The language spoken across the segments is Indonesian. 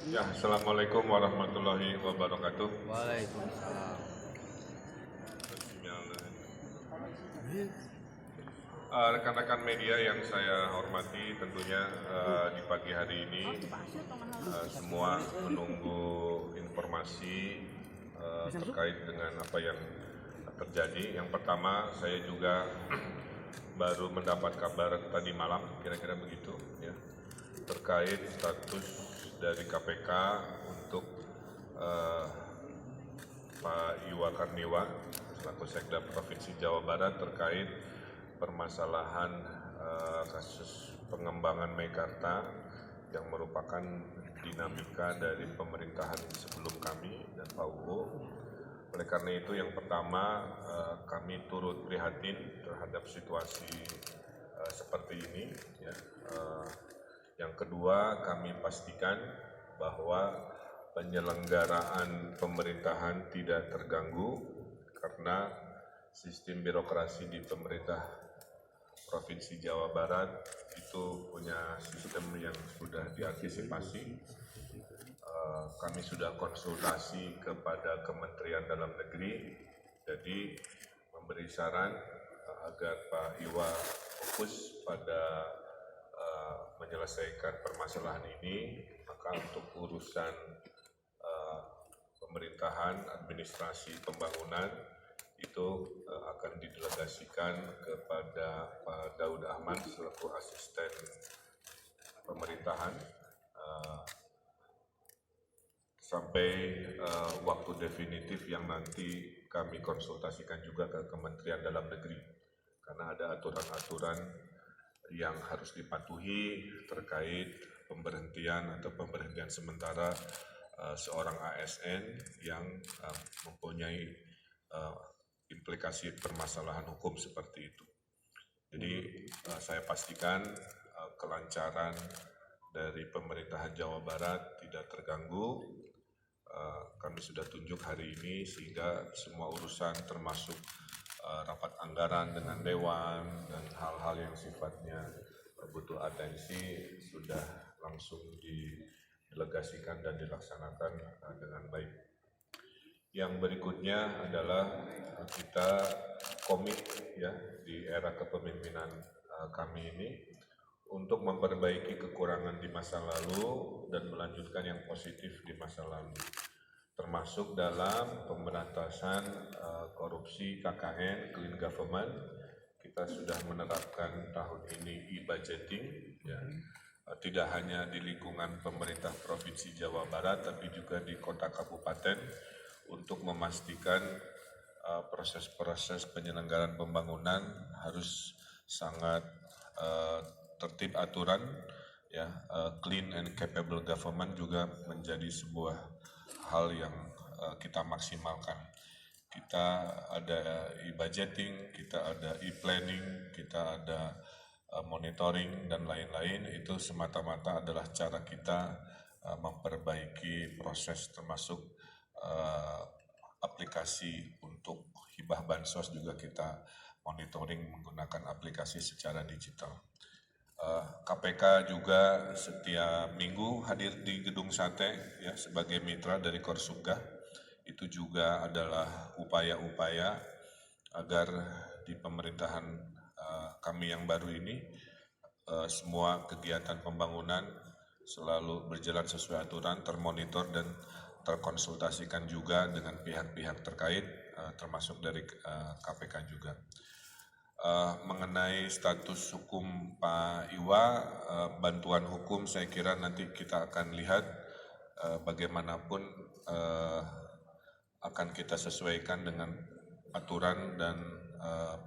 Ya, Assalamualaikum warahmatullahi wabarakatuh. Waalaikumsalam. Rekan-rekan media yang saya hormati, tentunya di pagi hari ini semua menunggu informasi terkait dengan apa yang terjadi. Yang pertama, saya juga baru mendapat kabar tadi malam, kira-kira begitu, ya, terkait status dari KPK untuk Pak Iwa Karniwa selaku Sekda Provinsi Jawa Barat terkait permasalahan kasus pengembangan Meikarta yang merupakan dinamika dari pemerintahan sebelum kami dan Pak UO. Oleh karena itu, yang pertama kami turut prihatin terhadap situasi seperti ini. Ya. Yang kedua, kami pastikan bahwa penyelenggaraan pemerintahan tidak terganggu karena sistem birokrasi di pemerintah Provinsi Jawa Barat itu punya sistem yang sudah diantisipasi. Kami sudah konsultasi kepada Kementerian Dalam Negeri, jadi memberi saran agar Pak Iwa fokus pada menyelesaikan permasalahan ini. Maka untuk urusan pemerintahan, administrasi, pembangunan itu akan didelegasikan kepada Pak Daud Ahmad selaku asisten pemerintahan sampai waktu definitif yang nanti kami konsultasikan juga ke Kementerian Dalam Negeri, karena ada aturan-aturan yang harus dipatuhi terkait pemberhentian atau pemberhentian sementara seorang ASN yang mempunyai implikasi permasalahan hukum seperti itu. Jadi saya pastikan kelancaran dari pemerintahan Jawa Barat tidak terganggu. Kami sudah tunjuk hari ini sehingga semua urusan termasuk rapat anggaran dengan Dewan dan hal-hal yang sifatnya butuh atensi sudah langsung didelegasikan dan dilaksanakan dengan baik. Yang berikutnya adalah kita komit ya di era kepemimpinan kami ini untuk memperbaiki kekurangan di masa lalu dan melanjutkan yang positif di masa lalu, termasuk dalam pemberantasan korupsi KKN, clean government. Kita sudah menerapkan tahun ini e-budgeting, ya. Tidak hanya di lingkungan pemerintah Provinsi Jawa Barat, tapi juga di kota kabupaten untuk memastikan proses-proses penyelenggaraan pembangunan harus sangat tertib aturan, ya. Clean and capable government juga menjadi sebuah hal yang kita maksimalkan. Kita ada e-budgeting, kita ada e-planning, kita ada monitoring dan lain-lain. Itu semata-mata adalah cara kita memperbaiki proses, termasuk aplikasi untuk hibah bansos juga kita monitoring menggunakan aplikasi secara digital. KPK juga setiap minggu hadir di Gedung Sate ya sebagai mitra dari Korsubgah. Itu juga adalah upaya-upaya agar di pemerintahan kami yang baru ini semua kegiatan pembangunan selalu berjalan sesuai aturan, termonitor dan terkonsultasikan juga dengan pihak-pihak terkait termasuk dari KPK juga. Mengenai status hukum Pak Iwa, bantuan hukum saya kira nanti kita akan lihat bagaimanapun akan kita sesuaikan dengan aturan dan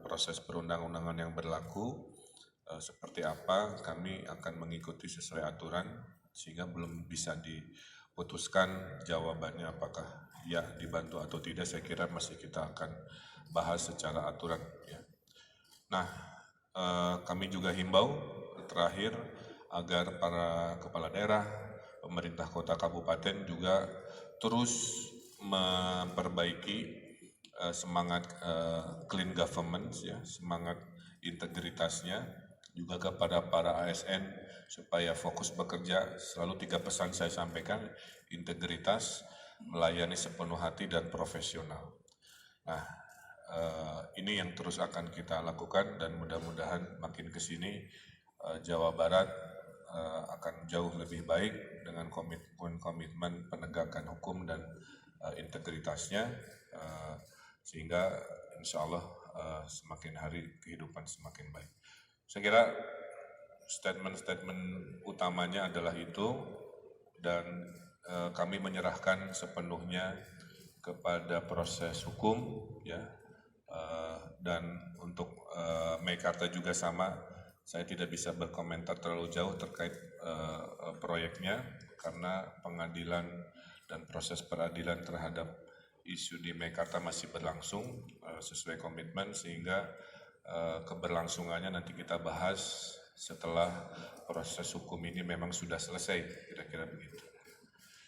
proses perundang-undangan yang berlaku. Seperti apa kami akan mengikuti sesuai aturan sehingga belum bisa diputuskan jawabannya apakah ya dibantu atau tidak. Saya kira masih kita akan bahas secara aturan ya. Nah, kami juga himbau terakhir agar para kepala daerah, pemerintah kota kabupaten juga terus memperbaiki semangat clean government, ya, semangat integritasnya juga kepada para ASN supaya fokus bekerja. Selalu 3 pesan saya sampaikan, integritas, melayani sepenuh hati, dan profesional. Nah, ini yang terus akan kita lakukan dan mudah-mudahan makin ke sini Jawa Barat akan jauh lebih baik dengan komitmen penegakan hukum dan integritasnya, sehingga insya Allah semakin hari kehidupan semakin baik. Saya kira statement-statement utamanya adalah itu, dan kami menyerahkan sepenuhnya kepada proses hukum, ya. Dan untuk Meikarta juga sama, saya tidak bisa berkomentar terlalu jauh terkait proyeknya karena pengadilan dan proses peradilan terhadap isu di Meikarta masih berlangsung sesuai komitmen, sehingga keberlangsungannya nanti kita bahas setelah proses hukum ini memang sudah selesai, kira-kira begitu.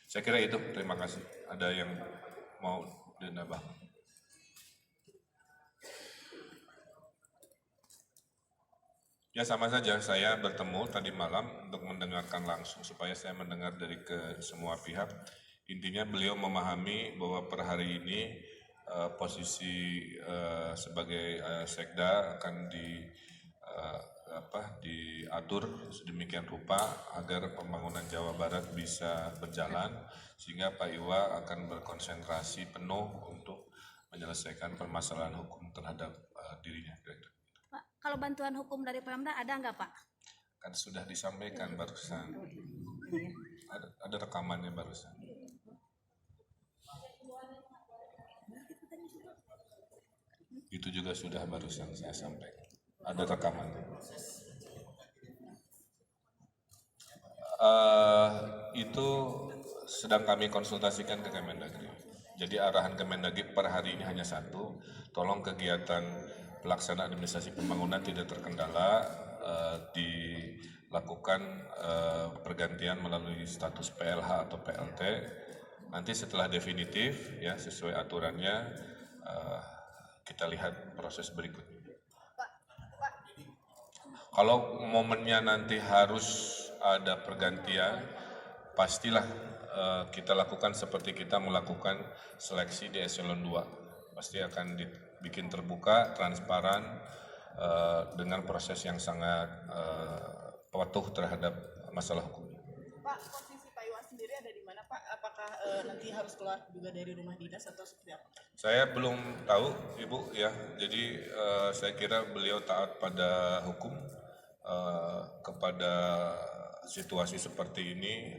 Saya kira itu, terima kasih. Ada yang mau dinambah? Ya sama saja, saya bertemu tadi malam untuk mendengarkan langsung supaya saya mendengar dari ke semua pihak. Intinya beliau memahami bahwa per hari ini posisi sebagai sekda akan diatur sedemikian rupa agar pembangunan Jawa Barat bisa berjalan, sehingga Pak Iwa akan berkonsentrasi penuh untuk menyelesaikan permasalahan hukum terhadap dirinya. Pak, kalau bantuan hukum dari Pemda ada nggak Pak? Kan sudah disampaikan barusan, ada rekamannya barusan. Itu juga sudah barusan saya sampaikan, ada rekamannya. Itu sedang kami konsultasikan ke Kemendagri. Jadi arahan Kemendagri per hari ini hanya satu, tolong kegiatan pelaksanaan administrasi pembangunan tidak terkendala, dilakukan pergantian melalui status PLH atau PLT. Nanti setelah definitif, ya sesuai aturannya, kita lihat proses berikutnya. Kalau momennya nanti harus ada pergantian, pastilah kita lakukan seperti kita melakukan seleksi di eselon 2. Pasti akan dibikin terbuka, transparan, dengan proses yang sangat patuh terhadap masalah hukum. Pak, posisi Pak Iwan sendiri ada di mana Pak? Apakah nanti harus keluar juga dari rumah dinas atau seperti apa? Saya belum tahu Ibu ya, jadi saya kira beliau taat pada hukum. Kepada situasi seperti ini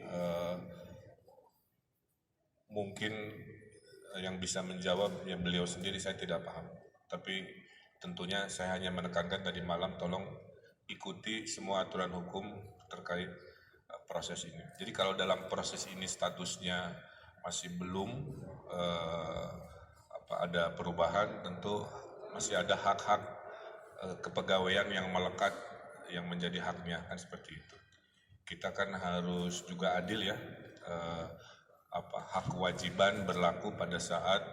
mungkin yang bisa menjawab ya beliau sendiri, saya tidak paham. Tapi tentunya saya hanya menekankan tadi malam, tolong ikuti semua aturan hukum terkait proses ini. Jadi kalau dalam proses ini statusnya masih belum ada perubahan, tentu masih ada hak-hak kepegawaian yang melekat yang menjadi haknya, kan seperti itu. Kita kan harus juga adil ya, hak kewajiban berlaku pada saat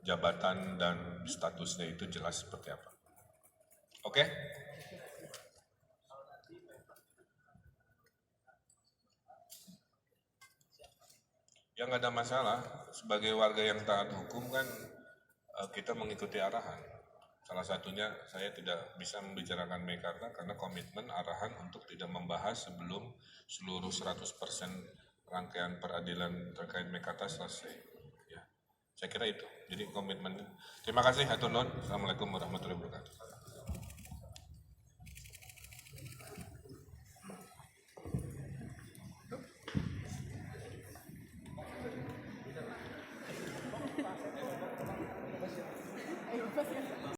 jabatan dan statusnya itu jelas seperti apa. Oke? Ya nggak ada masalah, sebagai warga yang taat hukum kan kita mengikuti arahan. Salah satunya saya tidak bisa membicarakan Meikarta karena komitmen arahan untuk tidak membahas sebelum seluruh 100% rangkaian peradilan terkait Meikarta selesai. Ya, saya kira itu. Jadi komitmen. Terima kasih, hatur nuhun. Assalamualaikum warahmatullahi wabarakatuh.